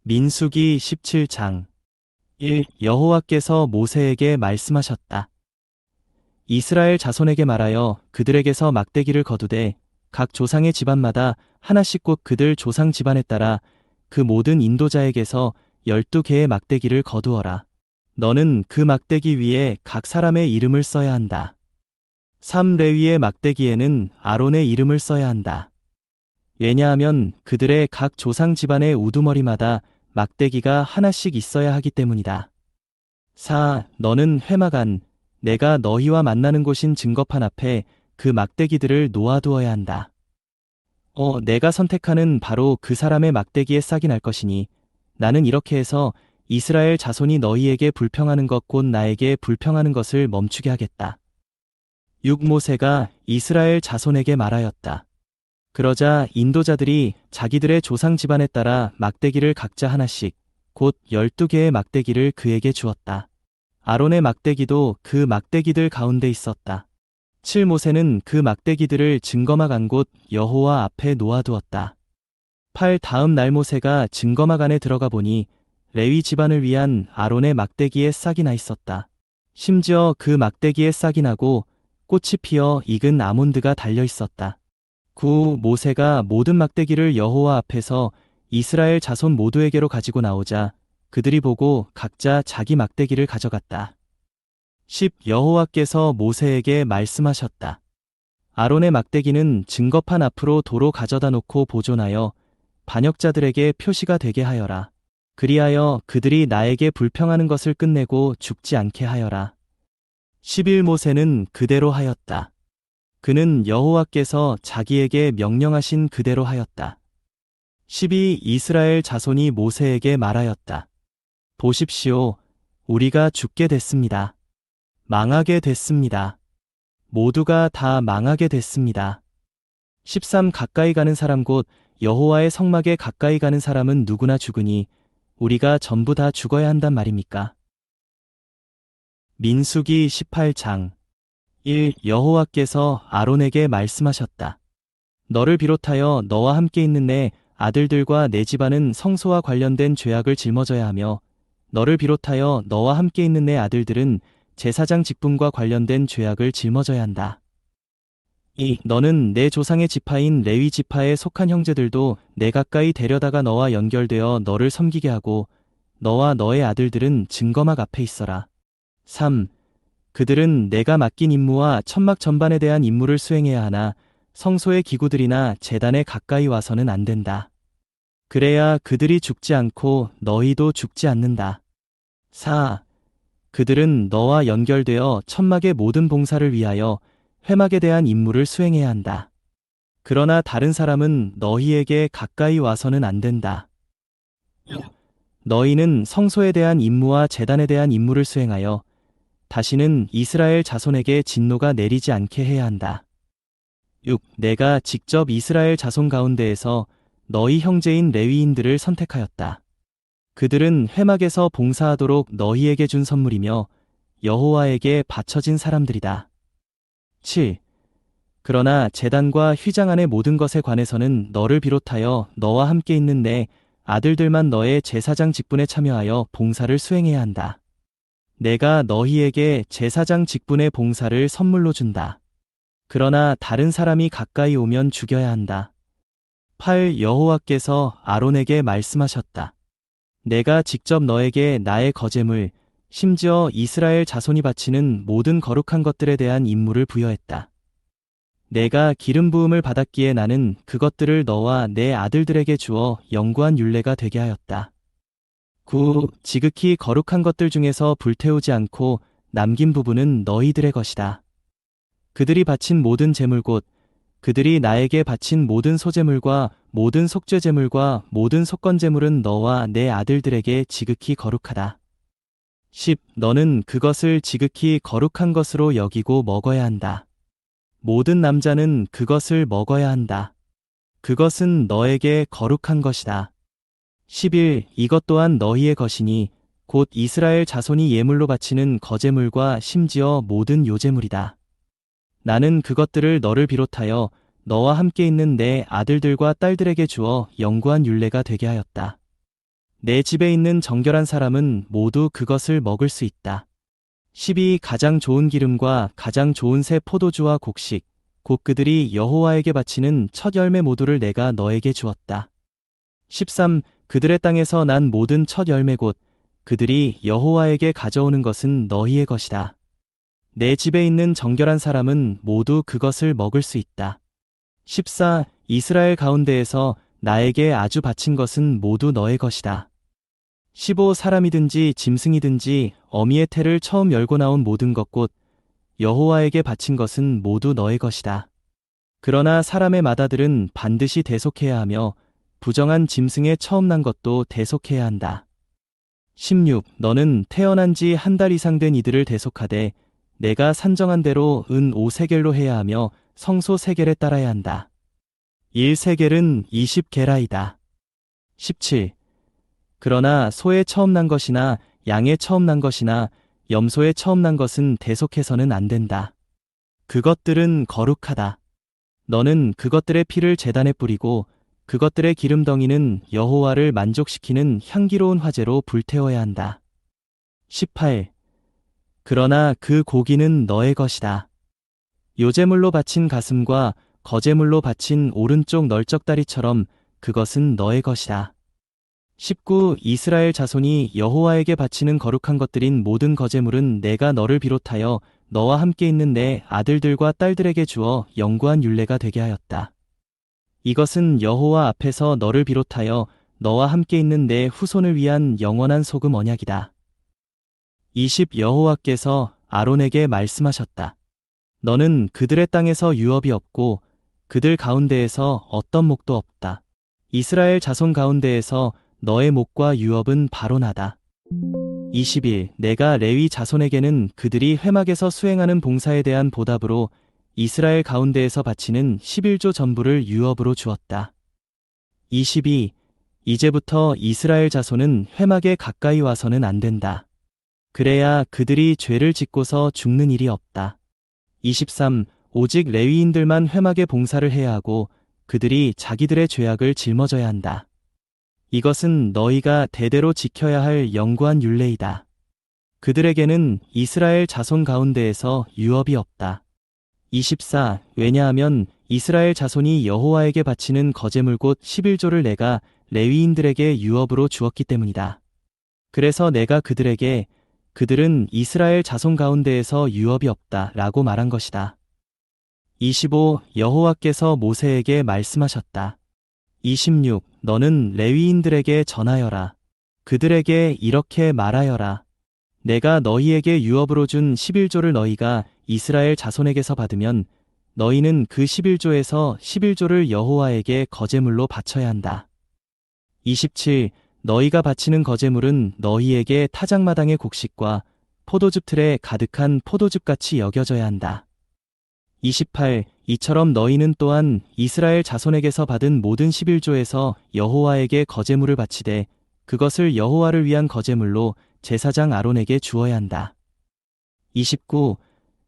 민수기 17장 1. 여호와께서 모세에게 말씀하셨다. 이스라엘 자손에게 말하여 그들에게서 막대기를 거두되 각 조상의 집안마다 하나씩 곧 그들 조상 집안에 따라 그 모든 인도자에게서 12개의 막대기를 거두어라. 너는 그 막대기 위에 각 사람의 이름을 써야 한다. 3. 레위의 막대기에는 아론의 이름을 써야 한다. 왜냐하면 그들의 각 조상 집안의 우두머리마다 막대기가 하나씩 있어야 하기 때문이다. 4. 너는 회막안, 내가 너희와 만나는 곳인 증거판 앞에 그 막대기들을 놓아두어야 한다. 내가 선택하는 바로 그 사람의 막대기에 싹이 날 것이니 나는 이렇게 해서 이스라엘 자손이 너희에게 불평하는 것 곧 나에게 불평하는 것을 멈추게 하겠다. 6. 모세가 이스라엘 자손에게 말하였다. 그러자 인도자들이 자기들의 조상 집안에 따라 막대기를 각자 하나씩, 곧 12개의 막대기를 그에게 주었다. 아론의 막대기도 그 막대기들 가운데 있었다. 7. 모세는 그 막대기들을 증거막 안 곳 여호와 앞에 놓아두었다. 8. 다음 날 모세가 증거막 안에 들어가 보니 레위 집안을 위한 아론의 막대기에 싹이 나 있었다. 심지어 그 막대기에 싹이 나고 꽃이 피어 익은 아몬드가 달려 있었다. 9. 모세가 모든 막대기를 여호와 앞에서 이스라엘 자손 모두에게로 가지고 나오자 그들이 보고 각자 자기 막대기를 가져갔다. 10. 여호와께서 모세에게 말씀하셨다. 아론의 막대기는 증거판 앞으로 도로 가져다 놓고 보존하여 반역자들에게 표시가 되게 하여라. 그리하여 그들이 나에게 불평하는 것을 끝내고 죽지 않게 하여라. 11. 모세는 그대로 하였다. 그는 여호와께서 자기에게 명령하신 그대로 하였다. 12. 이스라엘 자손이 모세에게 말하였다. 보십시오. 우리가 죽게 됐습니다. 망하게 됐습니다. 모두가 다 망하게 됐습니다. 13. 가까이 가는 사람 곧 여호와의 성막에 가까이 가는 사람은 누구나 죽으니 우리가 전부 다 죽어야 한단 말입니까? 민수기 18장 1. 여호와께서 아론에게 말씀하셨다. 너를 비롯하여 너와 함께 있는 내 아들들과 내 집안은 성소와 관련된 죄악을 짊어져야 하며 너를 비롯하여 너와 함께 있는 내 아들들은 제사장 직분과 관련된 죄악을 짊어져야 한다. 2. 너는 내 조상의 지파인 레위 지파에 속한 형제들도 내 가까이 데려다가 너와 연결되어 너를 섬기게 하고 너와 너의 아들들은 증거막 앞에 있어라. 3. 그들은 내가 맡긴 임무와 천막 전반에 대한 임무를 수행해야 하나 성소의 기구들이나 제단에 가까이 와서는 안 된다. 그래야 그들이 죽지 않고 너희도 죽지 않는다. 4. 그들은 너와 연결되어 천막의 모든 봉사를 위하여 회막에 대한 임무를 수행해야 한다. 그러나 다른 사람은 너희에게 가까이 와서는 안 된다. 너희는 성소에 대한 임무와 제단에 대한 임무를 수행하여 다시는 이스라엘 자손에게 진노가 내리지 않게 해야 한다. 6. 내가 직접 이스라엘 자손 가운데에서 너희 형제인 레위인들을 선택하였다. 그들은 회막에서 봉사하도록 너희에게 준 선물이며 여호와에게 바쳐진 사람들이다. 7. 그러나 제단과 휘장 안의 모든 것에 관해서는 너를 비롯하여 너와 함께 있는 내 아들들만 너의 제사장 직분에 참여하여 봉사를 수행해야 한다. 내가 너희에게 제사장 직분의 봉사를 선물로 준다. 그러나 다른 사람이 가까이 오면 죽여야 한다. 8. 여호와께서 아론에게 말씀하셨다. 내가 직접 너에게 나의 거제물, 심지어 이스라엘 자손이 바치는 모든 거룩한 것들에 대한 임무를 부여했다. 내가 기름 부음을 받았기에 나는 그것들을 너와 내 아들들에게 주어 영구한 율례가 되게 하였다. 9. 지극히 거룩한 것들 중에서 불태우지 않고 남긴 부분은 너희들의 것이다. 그들이 바친 모든 제물 곧 그들이 나에게 바친 모든 소제물과 모든 속죄제물과 모든 속건제물은 너와 내 아들들에게 지극히 거룩하다. 10. 너는 그것을 지극히 거룩한 것으로 여기고 먹어야 한다. 모든 남자는 그것을 먹어야 한다. 그것은 너에게 거룩한 것이다. 11. 이것 또한 너희의 것이니 곧 이스라엘 자손이 예물로 바치는 거제물과 심지어 모든 요제물이다. 나는 그것들을 너를 비롯하여 너와 함께 있는 내 아들들과 딸들에게 주어 영구한 율례가 되게 하였다. 내 집에 있는 정결한 사람은 모두 그것을 먹을 수 있다. 12. 가장 좋은 기름과 가장 좋은 새 포도주와 곡식, 곧 그들이 여호와에게 바치는 첫 열매 모두를 내가 너에게 주었다. 13. 그들의 땅에서 난 모든 첫 열매 곧 그들이 여호와에게 가져오는 것은 너희의 것이다. 내 집에 있는 정결한 사람은 모두 그것을 먹을 수 있다. 14. 이스라엘 가운데에서 나에게 아주 바친 것은 모두 너의 것이다. 15. 사람이든지 짐승이든지 어미의 태를 처음 열고 나온 모든 것 곧 여호와에게 바친 것은 모두 너의 것이다. 그러나 사람의 맏아들은 반드시 대속해야 하며 부정한 짐승의 처음 난 것도 대속해야 한다. 16. 너는 태어난 지 한 달 이상 된 이들을 대속하되 내가 산정한 대로 은 5세겔로 해야 하며 성소 세겔에 따라야 한다. 1세겔은 20게라이다. 17. 그러나 소의 처음 난 것이나 양의 처음 난 것이나 염소의 처음 난 것은 대속해서는 안 된다. 그것들은 거룩하다. 너는 그것들의 피를 제단에 뿌리고 그것들의 기름덩이는 여호와를 만족시키는 향기로운 화제로 불태워야 한다. 18. 그러나 그 고기는 너의 것이다. 요제물로 바친 가슴과 거제물로 바친 오른쪽 널쩍다리처럼 그것은 너의 것이다. 19. 이스라엘 자손이 여호와에게 바치는 거룩한 것들인 모든 거제물은 내가 너를 비롯하여 너와 함께 있는 내 아들들과 딸들에게 주어 영구한 율례가 되게 하였다. 이것은 여호와 앞에서 너를 비롯하여 너와 함께 있는 내 후손을 위한 영원한 소금 언약이다. 20. 여호와께서 아론에게 말씀하셨다. 너는 그들의 땅에서 유업이 없고 그들 가운데에서 어떤 목도 없다. 이스라엘 자손 가운데에서 너의 목과 유업은 바로 나다. 21. 내가 레위 자손에게는 그들이 회막에서 수행하는 봉사에 대한 보답으로 이스라엘 가운데에서 바치는 11조 전부를 유업으로 주었다. 22. 이제부터 이스라엘 자손은 회막에 가까이 와서는 안 된다. 그래야 그들이 죄를 짓고서 죽는 일이 없다. 23. 오직 레위인들만 회막에 봉사를 해야 하고 그들이 자기들의 죄악을 짊어져야 한다. 이것은 너희가 대대로 지켜야 할 영구한 율례이다. 그들에게는 이스라엘 자손 가운데에서 유업이 없다. 24. 왜냐하면 이스라엘 자손이 여호와에게 바치는 거제물 곧 11조를 내가 레위인들에게 유업으로 주었기 때문이다. 그래서 내가 그들에게 그들은 이스라엘 자손 가운데에서 유업이 없다 라고 말한 것이다. 25. 여호와께서 모세에게 말씀하셨다. 26. 너는 레위인들에게 전하여라. 그들에게 이렇게 말하여라. 내가 너희에게 유업으로 준 11조를 너희가 이스라엘 자손에게서 받으면 너희는 그 11조에서 11조를 여호와에게 거제물로 바쳐야 한다. 27. 너희가 바치는 거제물은 너희에게 타작마당의 곡식과 포도즙 틀에 가득한 포도즙같이 여겨져야 한다. 28. 이처럼 너희는 또한 이스라엘 자손에게서 받은 모든 11조에서 여호와에게 거제물을 바치되 그것을 여호와를 위한 거제물로 제사장 아론에게 주어야 한다. 29.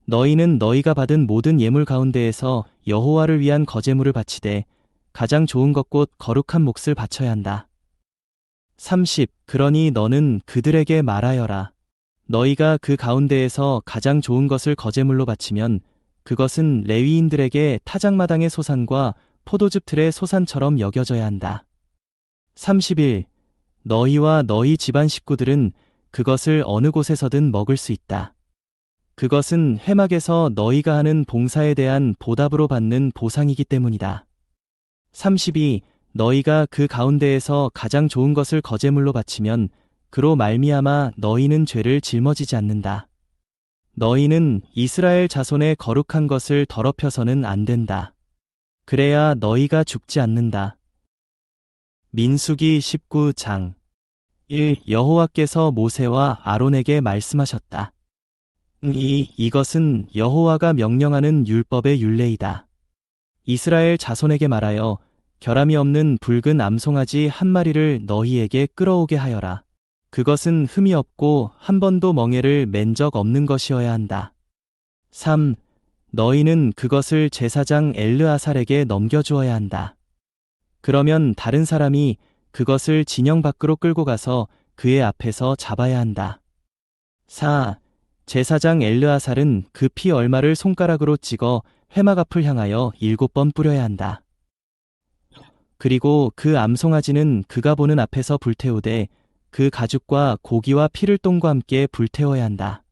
너희는 너희가 받은 모든 예물 가운데에서 여호와를 위한 거제물을 바치되 가장 좋은 것 곧 거룩한 몫을 바쳐야 한다. 30. 그러니 너는 그들에게 말하여라. 너희가 그 가운데에서 가장 좋은 것을 거제물로 바치면 그것은 레위인들에게 타작마당의 소산과 포도즙 틀의 소산처럼 여겨져야 한다. 31. 너희와 너희 집안 식구들은 그것을 어느 곳에서든 먹을 수 있다. 그것은 회막에서 너희가 하는 봉사에 대한 보답으로 받는 보상이기 때문이다. 32. 너희가 그 가운데에서 가장 좋은 것을 거제물로 바치면 그로 말미암아 너희는 죄를 짊어지지 않는다. 너희는 이스라엘 자손의 거룩한 것을 더럽혀서는 안 된다. 그래야 너희가 죽지 않는다. 민수기 19장 1. 여호와께서 모세와 아론에게 말씀하셨다. 이것은 여호와가 명령하는 율법의 율례이다. 이스라엘 자손에게 말하여 결함이 없는 붉은 암송아지 한 마리를 너희에게 끌어오게 하여라. 그것은 흠이 없고 한 번도 멍에를 맨 적 없는 것이어야 한다. 3. 너희는 그것을 제사장 엘르아살에게 넘겨주어야 한다. 그러면 다른 사람이 그것을 진영 밖으로 끌고 가서 그의 앞에서 잡아야 한다. 4. 제사장 엘르아살은 그 피 얼마를 손가락으로 찍어 회막 앞을 향하여 7번 뿌려야 한다. 그리고 그 암송아지는 그가 보는 앞에서 불태우되 그 가죽과 고기와 피를 똥과 함께 불태워야 한다.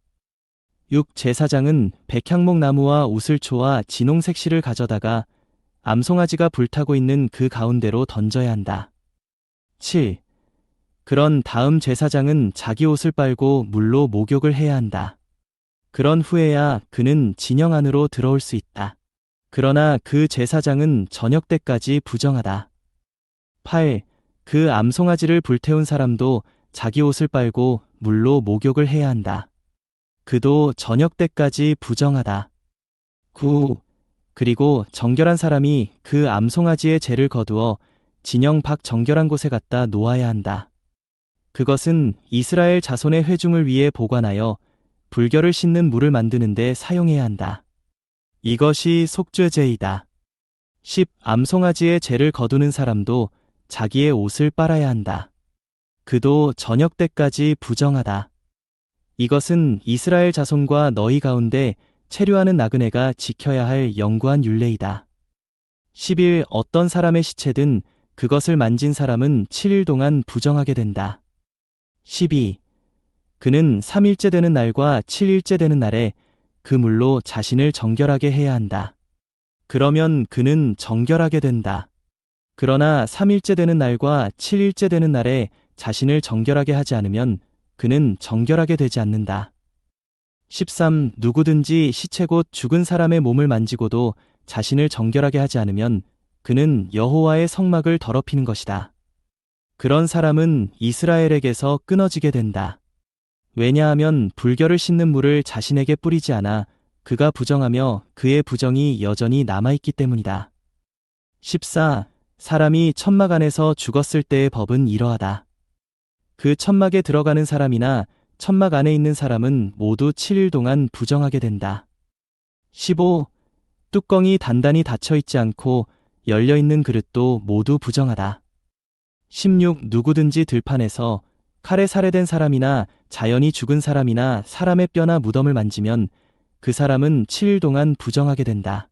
6. 제사장은 백향목 나무와 우슬초와 진홍색 실을 가져다가 암송아지가 불타고 있는 그 가운데로 던져야 한다. 7. 그런 다음 제사장은 자기 옷을 빨고 물로 목욕을 해야 한다. 그런 후에야 그는 진영 안으로 들어올 수 있다. 그러나 그 제사장은 저녁 때까지 부정하다. 8. 그 암송아지를 불태운 사람도 자기 옷을 빨고 물로 목욕을 해야 한다. 그도 저녁 때까지 부정하다. 9. 그리고 정결한 사람이 그 암송아지의 죄를 거두어 진영 밖 정결한 곳에 갖다 놓아야 한다. 그것은 이스라엘 자손의 회중을 위해 보관하여 불결을 씻는 물을 만드는 데 사용해야 한다. 이것이 속죄제이다. 10. 암송아지의 죄를 거두는 사람도 자기의 옷을 빨아야 한다. 그도 저녁 때까지 부정하다. 이것은 이스라엘 자손과 너희 가운데 체류하는 나그네가 지켜야 할 영구한 율례이다. 10일 어떤 사람의 시체든 그것을 만진 사람은 7일 동안 부정하게 된다. 12. 그는 3일째 되는 날과 7일째 되는 날에 그 물로 자신을 정결하게 해야 한다. 그러면 그는 정결하게 된다. 그러나 3일째 되는 날과 7일째 되는 날에 자신을 정결하게 하지 않으면 그는 정결하게 되지 않는다. 13. 누구든지 시체 곧 죽은 사람의 몸을 만지고도 자신을 정결하게 하지 않으면 그는 여호와의 성막을 더럽히는 것이다. 그런 사람은 이스라엘에게서 끊어지게 된다. 왜냐하면 불결을 씻는 물을 자신에게 뿌리지 않아 그가 부정하며 그의 부정이 여전히 남아있기 때문이다. 14. 사람이 천막 안에서 죽었을 때의 법은 이러하다. 그 천막에 들어가는 사람이나 천막 안에 있는 사람은 모두 7일 동안 부정하게 된다. 15. 뚜껑이 단단히 닫혀 있지 않고 열려 있는 그릇도 모두 부정하다. 16. 누구든지 들판에서 칼에 살해된 사람이나 자연히 죽은 사람이나 사람의 뼈나 무덤을 만지면 그 사람은 7일 동안 부정하게 된다.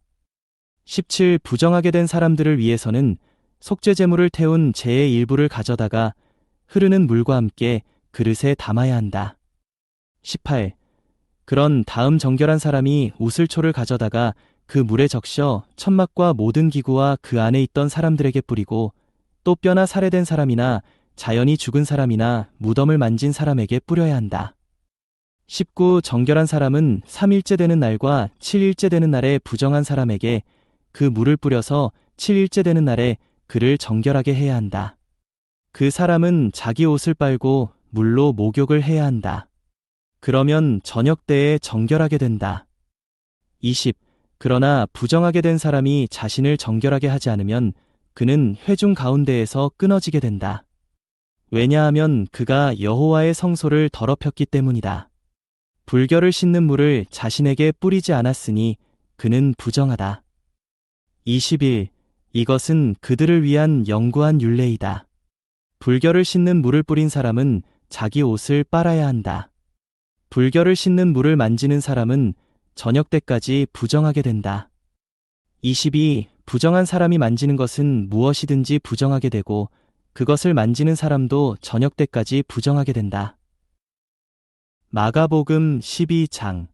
17. 부정하게 된 사람들을 위해서는 속죄제물을 태운 재의 일부를 가져다가 흐르는 물과 함께 그릇에 담아야 한다. 18. 그런 다음 정결한 사람이 우슬초를 가져다가 그 물에 적셔 천막과 모든 기구와 그 안에 있던 사람들에게 뿌리고 또 뼈나 살해된 사람이나 자연히 죽은 사람이나 무덤을 만진 사람에게 뿌려야 한다. 19. 정결한 사람은 3일째 되는 날과 7일째 되는 날에 부정한 사람에게 그 물을 뿌려서 7일째 되는 날에 그를 정결하게 해야 한다. 그 사람은 자기 옷을 빨고 물로 목욕을 해야 한다. 그러면 저녁 때에 정결하게 된다. 20. 그러나 부정하게 된 사람이 자신을 정결하게 하지 않으면 그는 회중 가운데에서 끊어지게 된다. 왜냐하면 그가 여호와의 성소를 더럽혔기 때문이다. 불결을 씻는 물을 자신에게 뿌리지 않았으니 그는 부정하다. 21. 이것은 그들을 위한 영구한 율례이다. 불결을 씻는 물을 뿌린 사람은 자기 옷을 빨아야 한다. 불결을 씻는 물을 만지는 사람은 저녁 때까지 부정하게 된다. 22. 부정한 사람이 만지는 것은 무엇이든지 부정하게 되고 그것을 만지는 사람도 저녁 때까지 부정하게 된다. 마가복음 12장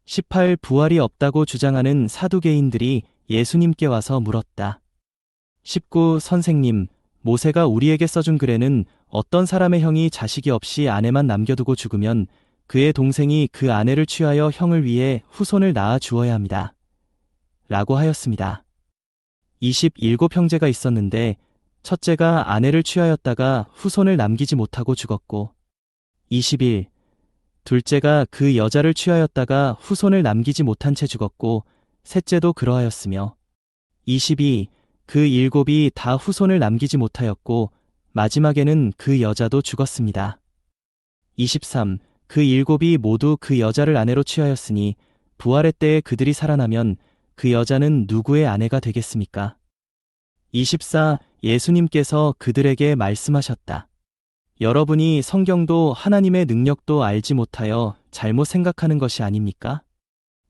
18. 부활이 없다고 주장하는 사두개인들이 예수님께 와서 물었다. 19. 선생님, 모세가 우리에게 써준 글에는 어떤 사람의 형이 자식이 없이 아내만 남겨두고 죽으면 그의 동생이 그 아내를 취하여 형을 위해 후손을 낳아 주어야 합니다. 라고 하였습니다. 27형제가 있었는데 첫째가 아내를 취하였다가 후손을 남기지 못하고 죽었고 21. 둘째가 그 여자를 취하였다가 후손을 남기지 못한 채 죽었고 셋째도 그러하였으며 22. 그 7이 다 후손을 남기지 못하였고 마지막에는 그 여자도 죽었습니다. 23. 그 7이 모두 그 여자를 아내로 취하였으니 부활의 때에 그들이 살아나면 그 여자는 누구의 아내가 되겠습니까? 24. 예수님께서 그들에게 말씀하셨다. 여러분이 성경도 하나님의 능력도 알지 못하여 잘못 생각하는 것이 아닙니까?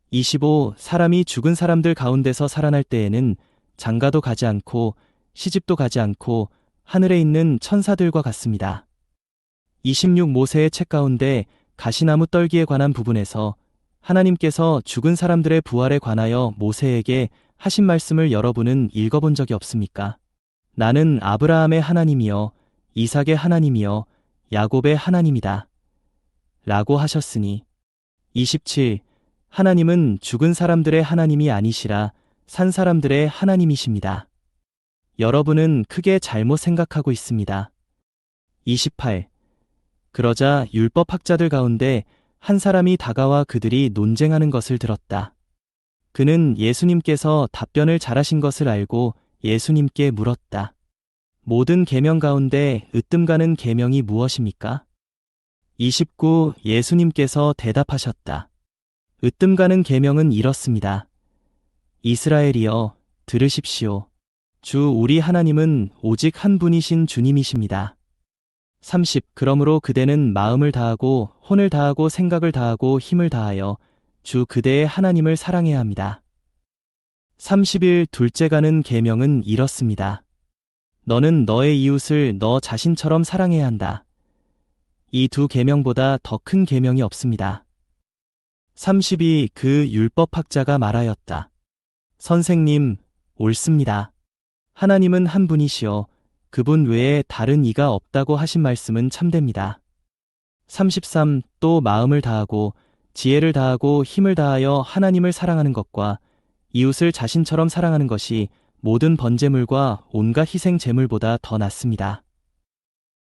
25. 사람이 죽은 사람들 가운데서 살아날 때에는 장가도 가지 않고 시집도 가지 않고 하늘에 있는 천사들과 같습니다. 26. 모세의 책 가운데 가시나무 떨기에 관한 부분에서 하나님께서 죽은 사람들의 부활에 관하여 모세에게 하신 말씀을 여러분은 읽어본 적이 없습니까? 나는 아브라함의 하나님이여 이삭의 하나님이여 야곱의 하나님이다. 라고 하셨으니 27. 하나님은 죽은 사람들의 하나님이 아니시라 산 사람들의 하나님이십니다. 여러분은 크게 잘못 생각하고 있습니다. 28. 그러자 율법학자들 가운데 한 사람이 다가와 그들이 논쟁하는 것을 들었다. 그는 예수님께서 답변을 잘하신 것을 알고 예수님께 물었다. 모든 계명 가운데 으뜸가는 계명이 무엇입니까? 29. 예수님께서 대답하셨다. 으뜸가는 계명은 이렇습니다. 이스라엘이여 들으십시오. 주 우리 하나님은 오직 한 분이신 주님이십니다. 30. 그러므로 그대는 마음을 다하고 혼을 다하고 생각을 다하고 힘을 다하여 주 그대의 하나님을 사랑해야 합니다. 31. 둘째 가는 계명은 이렇습니다. 너는 너의 이웃을 너 자신처럼 사랑해야 한다. 이 두 계명보다 더 큰 계명이 없습니다. 32. 그 율법학자가 말하였다. 선생님, 옳습니다. 하나님은 한 분이시여 그분 외에 다른 이가 없다고 하신 말씀은 참됩니다. 33. 또 마음을 다하고 지혜를 다하고 힘을 다하여 하나님을 사랑하는 것과 이웃을 자신처럼 사랑하는 것이 모든 번제물과 온갖 희생 제물보다 더 낫습니다.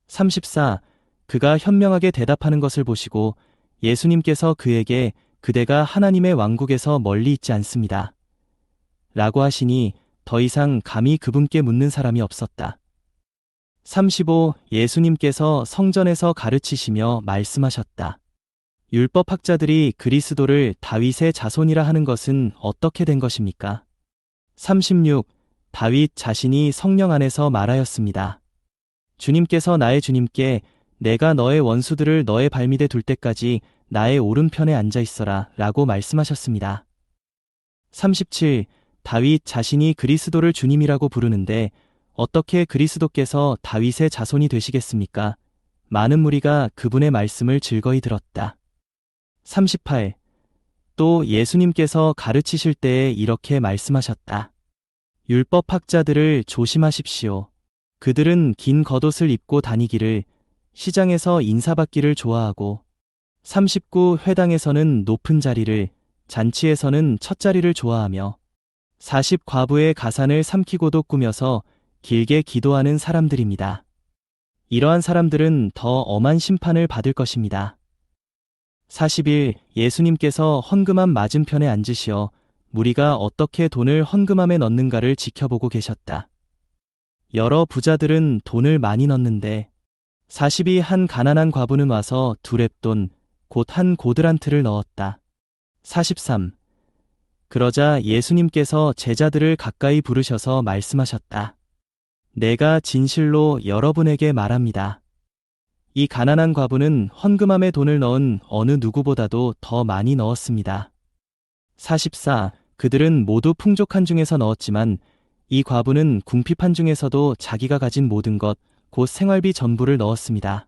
34. 그가 현명하게 대답하는 것을 보시고 예수님께서 그에게 그대가 하나님의 왕국에서 멀리 있지 않습니다. 라고 하시니 더 이상 감히 그분께 묻는 사람이 없었다. 35. 예수님께서 성전에서 가르치시며 말씀하셨다. 율법학자들이 그리스도를 다윗의 자손이라 하는 것은 어떻게 된 것입니까? 36. 다윗 자신이 성령 안에서 말하였습니다. 주님께서 나의 주님께 내가 너의 원수들을 너의 발밑에 둘 때까지 나의 오른편에 앉아 있어라 라고 말씀하셨습니다. 37. 다윗 자신이 그리스도를 주님이라고 부르는데 어떻게 그리스도께서 다윗의 자손이 되시겠습니까? 많은 무리가 그분의 말씀을 즐거이 들었다. 38. 또 예수님께서 가르치실 때에 이렇게 말씀하셨다. 율법학자들을 조심하십시오. 그들은 긴 겉옷을 입고 다니기를 시장에서 인사받기를 좋아하고 39. 회당에서는 높은 자리를 잔치에서는 첫 자리를 좋아하며 40. 과부의 가산을 삼키고도 꾸며서 길게 기도하는 사람들입니다. 이러한 사람들은 더 엄한 심판을 받을 것입니다. 41. 예수님께서 헌금함 맞은편에 앉으시어 무리가 어떻게 돈을 헌금함에 넣는가를 지켜보고 계셨다. 여러 부자들은 돈을 많이 넣는데 42. 한 가난한 과부는 와서 두 렙돈 곧 한 고드란트를 넣었다. 43. 그러자 예수님께서 제자들을 가까이 부르셔서 말씀하셨다. 내가 진실로 여러분에게 말합니다. 이 가난한 과부는 헌금함에 돈을 넣은 어느 누구보다도 더 많이 넣었습니다. 44. 그들은 모두 풍족한 중에서 넣었지만 이 과부는 궁핍한 중에서도 자기가 가진 모든 것, 곧 생활비 전부를 넣었습니다.